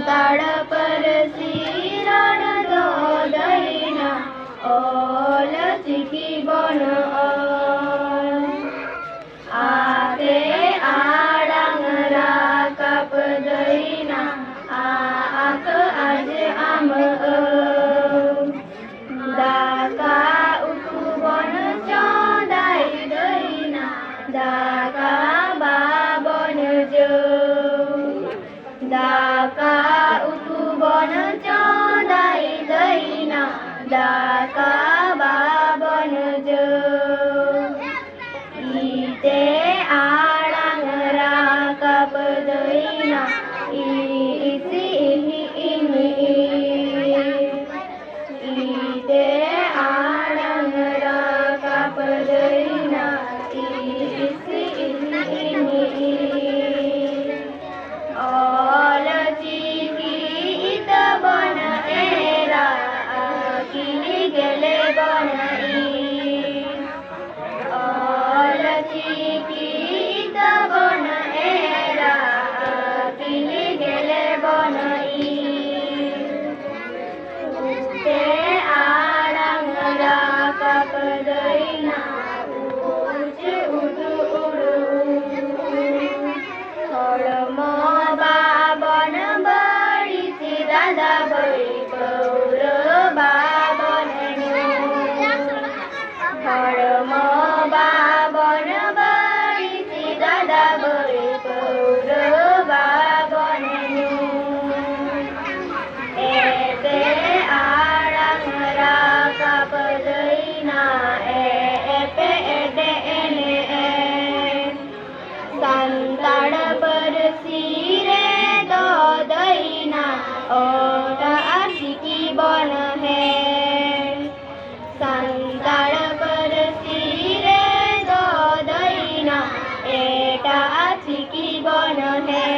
संताड़ पर सिरण दो दईना ओल चिकी बन आते आड़ंग राकप दईना आक आज आम दाका उठु बन चौदाई दईना दाका बाबन जो दाका उठु बन चौदाई दईना दाका बाबन जो ईते आड़ंग राकप दईना ईसी ईते आड़ंग राकप दईना ईसी ओल चिकी इत बन एरा किली गेले बन ओल चिकी इत बन एरा किली गेले बन उते आड़ंग राकप दईना ऊंच उड़ हड़म बाबन बड़ी सी दादा बड़ी गौर बाबन हड़म बाबन बड़ी सी दादा बड़ी गौर बाबन एते आड़ंग राकप दईना एपे एटे एने संताड़ पर सिरे दो दईना ओटा चिकी बन है संताड़ पर सिरे दो दईना एटा चिकी बन है।